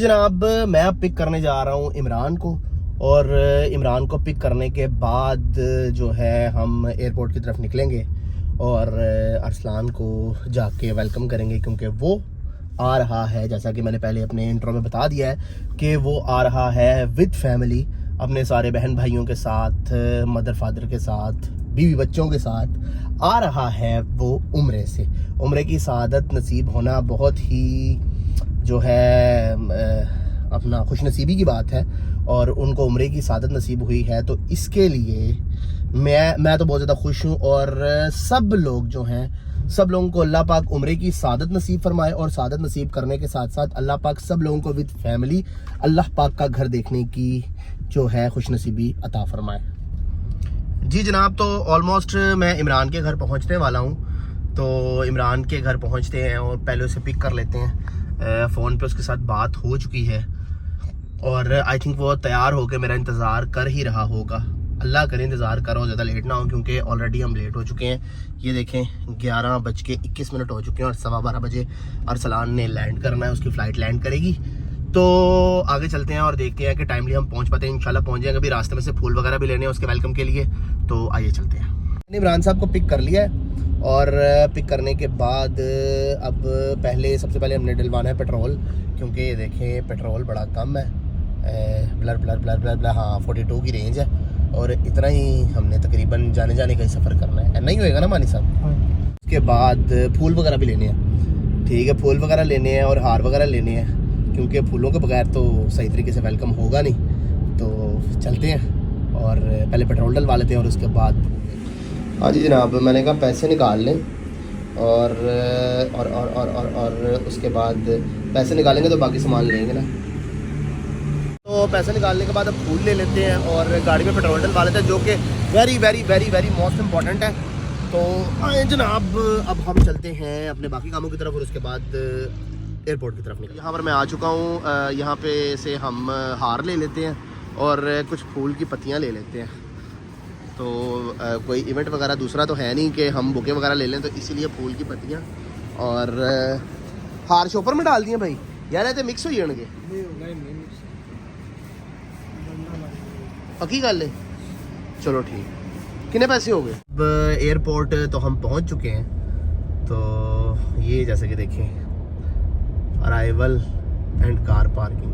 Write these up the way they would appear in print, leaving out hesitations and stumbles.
जनाब, मैं अब पिक करने जा रहा हूँ इमरान को, और इमरान को पिक करने के बाद जो है हम एयरपोर्ट की तरफ निकलेंगे और अरसलान को जाके वेलकम करेंगे, क्योंकि वो आ रहा है, जैसा कि मैंने पहले अपने इंट्रो में बता दिया है कि वो आ रहा है विद फैमिली, अपने सारे बहन भाइयों के साथ, मदर फादर के साथ, बीवी बच्चों के साथ आ रहा है वो उम्रे से। उम्रे की सआदत नसीब होना बहुत ही जो है अपना खुशनसीबी की बात है, और उनको उम्रे की सआदत नसीब हुई है, तो इसके लिए मैं तो बहुत ज़्यादा खुश हूँ। और सब लोग जो हैं, सब लोगों को अल्लाह पाक उम्रे की सआदत नसीब फरमाए, और सआदत नसीब करने के साथ साथ अल्लाह पाक सब लोगों को विद फैमिली अल्लाह पाक का घर देखने की जो है खुशनसीबी अता फरमाए। जी जनाब, तो ऑलमोस्ट मैं इमरान के घर पहुंचने वाला हूं, तो इमरान के घर पहुंचते हैं और पहले उसे पिक कर लेते हैं। फ़ोन पे उसके साथ बात हो चुकी है और आई थिंक वो तैयार होकर मेरा इंतज़ार कर ही रहा होगा। अल्लाह करे इंतज़ार करो, ज़्यादा लेट ना हो, क्योंकि ऑलरेडी हम लेट हो चुके हैं। ये देखें 11:21 हो चुके हैं और 12:15 बजे अरसलान ने लैंड करना है, उसकी फ़्लाइट लैंड करेगी। तो आगे चलते हैं और देखते हैं कि टाइमली हम पहुंच पाते हैं। इंशाल्लाह पहुंच जाएंगे। अभी रास्ते में से फूल वगैरह भी लेने हैं उसके वेलकम के लिए, तो आइए चलते हैं। मैंने इमरान साहब को पिक कर लिया है, और पिक करने के बाद अब सबसे पहले हमने डलवाना है पेट्रोल, क्योंकि ये देखें पेट्रोल बड़ा कम है, blur blur blur blur blur हाँ 42 की रेंज है, और इतना ही हमने तकरीबन जाने का ही सफ़र करना है। नहीं होएगा ना मानी साहब? उसके बाद फूल वगैरह भी लेने हैं, ठीक है, फूल वगैरह लेने हैं और हार वगैरह लेने हैं, क्योंकि फूलों के बगैर तो सही तरीके से वेलकम होगा नहीं। तो चलते हैं और पहले पेट्रोल डलवा लेते हैं और उसके बाद। हाँ जी जनाब, मैंने कहा पैसे निकाल लें और उसके बाद पैसे निकालेंगे तो बाकी सामान लेंगे ना। तो पैसे निकालने के बाद अब फूल ले लेते हैं और गाड़ी में पेट्रोल डलवा लेते हैं, जो कि very very very very most important है। तो आए जनाब, अब हम चलते हैं अपने बाकी कामों की तरफ और उसके बाद एयरपोर्ट की तरफ निकल। यहाँ पर मैं आ चुका हूँ। यहाँ पे से हम हार ले लेते हैं और कुछ फूल की पत्तियाँ ले लेते हैं। तो कोई इवेंट वगैरह दूसरा तो है नहीं कि हम बुके वगैरह ले लें, तो इसीलिए फूल की पत्तियाँ और हार शॉपर में डाल दिए भाई। यार ऐसे मिक्स हो जाएंगे, पक्की गल है। चलो ठीक, कितने पैसे हो गए? अब एयरपोर्ट तो हम पहुंच चुके हैं। तो ये जैसे कि देखें अराइवल एंड कार पार्किंग,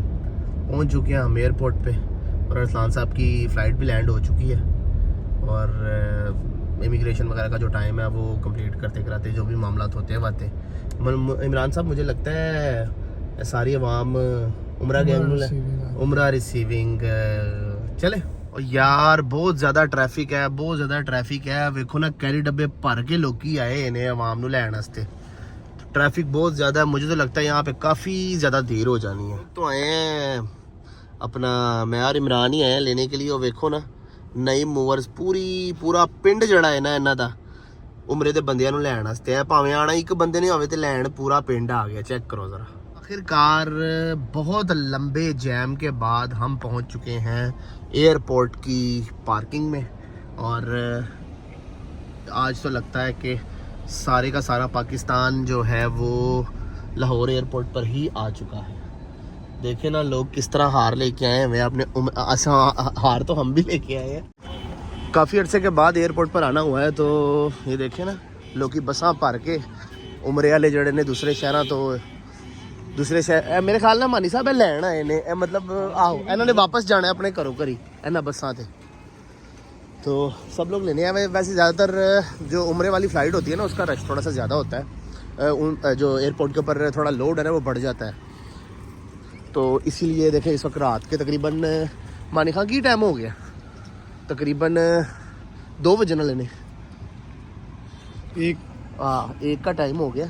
पहुंच चुके हैं हम एयरपोर्ट पे, और अरसलान साहब की फ़्लाइट भी लैंड हो चुकी है, और इमिग्रेशन वगैरह का जो टाइम है वो कंप्लीट करते कराते जो भी मामलात होते हैं बातें। इमरान साहब, मुझे लगता है सारी अवाम उम्रा गैंग उम्रा रिसीविंग चले। और यार बहुत ज़्यादा ट्रैफिक है, बहुत ज़्यादा ट्रैफिक है। वेखो ना कैरी डब्बे भर के लोग आए इन्हें अवाम नूं लैण वास्ते। ट्रैफिक बहुत ज़्यादा है, मुझे तो लगता है यहाँ पे काफ़ी ज़्यादा देर हो जानी है। तो आए हैं अपना, मैं और इमरान ही आए हैं लेने के लिए। और वेखो ना नई मूवर्स पूरा पिंड जड़ा है ना इन्हां दा उमरे दे बंदियां नूं लैण वास्ते है। भावें आना एक बंदे नहीं होवे ते लैण पूरा पिंड आ गया। चेक करो ज़रा। आखिरकार बहुत लंबे जैम के बाद हम पहुंच चुके हैं एयरपोर्ट की पार्किंग में, और आज तो लगता है कि सारे का सारा पाकिस्तान जो है वो लाहौर एयरपोर्ट पर ही आ चुका है। देखे ना लोग किस तरह हार लेके आए हैं अपने। हार तो हम भी लेके आए हैं। काफ़ी अरसे के बाद एयरपोर्ट पर आना हुआ है, तो ये देखे ना लोग की बसा भर के उमरे वाले जड़े ने दूसरे शहर तो दूसरे शहर मेरे ख्याल ना मानी साहब लैन आए ने, मतलब आहो इन्होंने वापस जाना है अपने घरों घरी इन्होंने बसा से। तो सब लोग लेने आए। वैसे ज़्यादातर जो उमरे वाली फ़्लाइट होती है ना उसका रश थोड़ा सा ज़्यादा होता है, जो एयरपोर्ट के ऊपर थोड़ा लोड है ना वो बढ़ जाता है। तो इसीलिए देखें इस वक्त रात के तकरीबन मानी खां की टाइम हो गया, तकरीबन 2 बजने लेने, एक का टाइम हो गया।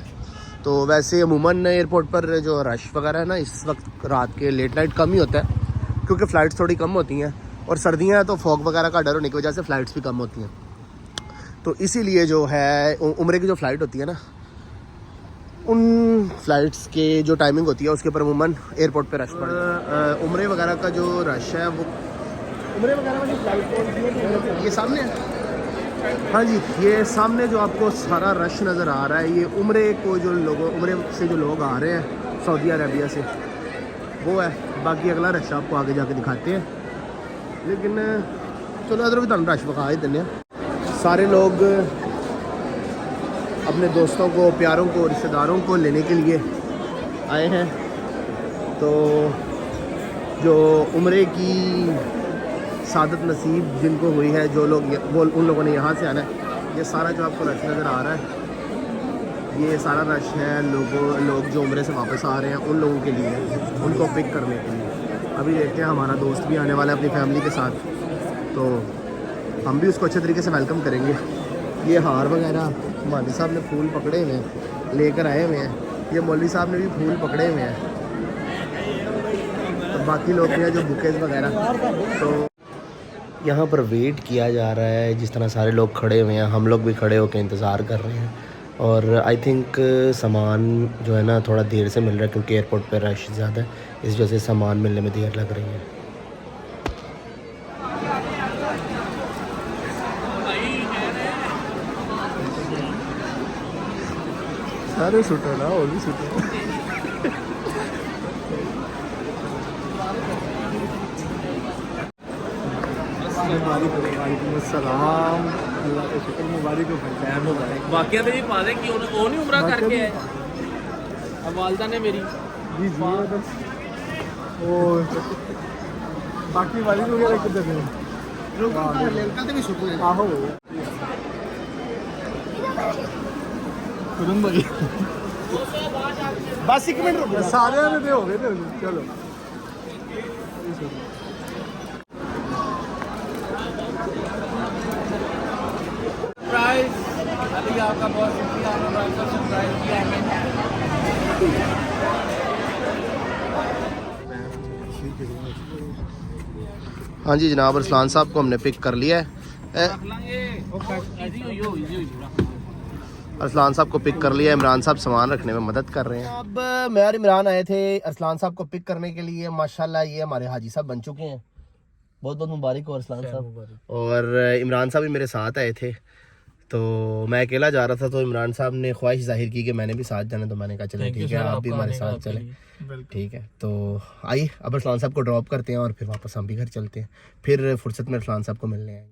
तो वैसे अमूमन एयरपोर्ट पर जो रश वगैरह है ना इस वक्त रात के लेट नाइट कम ही होता है, क्योंकि फ़्लाइट्स थोड़ी कम होती हैं, और सर्दियाँ हैं तो फॉग वगैरह का डर होने की वजह से फ़्लाइट्स भी कम होती हैं। तो इसीलिए जो है उम्रे की जो फ़्लाइट होती है ना, उन फ़्लाइट्स के जो टाइमिंग होती है उसके ऊपर अमूमन एयरपोर्ट पे रश पड़ जाता है। उम्रे वगैरह का जो रश है वो उम्रे वगैरह वाली फ़्लाइट ये सामने है। हाँ जी, ये सामने जो आपको सारा रश नज़र आ रहा है, ये उम्रे को जो लोग उम्रे से जो लोग आ रहे हैं सऊदी अरबिया से, वो है। बाकी अगला रश आपको आगे जाके दिखाते हैं, लेकिन चलो इधर भी तुम रश विखा ही देने। सारे लोग अपने दोस्तों को, प्यारों को, रिश्तेदारों को लेने के लिए आए हैं। तो जो उम्रे की सादत नसीब जिनको हुई है, जो लोग वो उन लोगों ने यहाँ से आना है। ये सारा जो आपको रश नज़र आ रहा है, ये सारा रश है लोग जो उम्रे से वापस आ रहे हैं उन लोगों के लिए, उनको पिक करने के लिए। अभी देखते हैं, हमारा दोस्त भी आने वाला है अपनी फैमिली के साथ, तो हम भी उसको अच्छे तरीके से वेलकम करेंगे। ये हार वगैरह मौलवी साहब ने फूल पकड़े हुए हैं, लेकर आए हुए हैं। ये मौलवी साहब ने भी फूल पकड़े हुए हैं, तो बाकी लोग भी हैं जो बुकेज वगैरह। तो यहाँ पर वेट किया जा रहा है, जिस तरह सारे लोग खड़े हुए हैं, हम लोग भी खड़े होकर इंतज़ार कर रहे हैं। और आई थिंक सामान जो है ना थोड़ा देर से मिल रहा है, क्योंकि एयरपोर्ट पे रश ज़्यादा है, इस वजह से सामान मिलने में देर लग रही है। सारे छुट्टे ना, और भी छुट्टे। सलाम, अल्लाह का शुक्र, मुबारक हो। वाकया तो ये पा दे कि वो नहीं उम्रा करके आए। अब वालदा ने मेरी जी जी और बाकी वाली वगैरह किधर है? आहो भाई बस 1 मिनट रुको, सारे ने हो गए। चलो सरप्राइज, अभी आपका बहुत शुक्रिया, आपने सरप्राइज किया है। हाँ जी जनाब, अरसलान साहब को हमने पिक कर लिया है। अरसलान साहब को पिक कर लिया। इमरान साहब सामान रखने में मदद कर रहे हैं। अब मैं और इमरान आए थे अरसलान साहब को पिक करने के लिए। माशाल्लाह ये हमारे हाजी साहब बन चुके हैं। बहुत बहुत मुबारक हो अरसलान साहब। और इमरान साहब भी मेरे साथ आए थे, तो मैं अकेला जा रहा था, तो इमरान साहब ने ख्वाहिश जाहिर की कि मैंने भी साथ जाना, तो मैंने कहा चले ठीक है आप भी हमारे साथ चले। ठीक है, तो आइए अब अरसलान साहब को ड्रॉप करते हैं और फिर वापस हम भी घर चलते हैं। फिर फुर्सत में अरसलान साहब को मिलने आएंगे।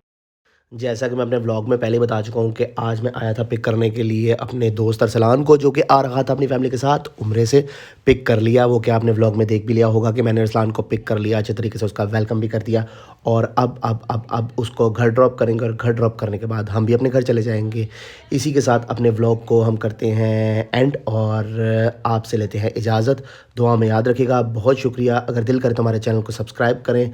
जैसा कि मैं अपने व्लॉग में पहले बता चुका हूँ कि आज मैं आया था पिक करने के लिए अपने दोस्त अरसलान को, जो कि आ रहा था अपनी फैमिली के साथ उम्रे से। पिक कर लिया, वो क्या आपने व्लॉग में देख भी लिया होगा कि मैंने अरसलान को पिक कर लिया, अच्छे तरीके से उसका वेलकम भी कर दिया। और अब उसको घर ड्रॉप करेंगे, और घर ड्रॉप करने के बाद हम भी अपने घर चले जाएंगे। इसी के साथ अपने व्लॉग को हम करते हैं एंड, और आपसे लेते हैं इजाज़त। दुआ में याद रखिएगा। बहुत शुक्रिया। अगर दिल करे तो हमारे चैनल को सब्सक्राइब करें।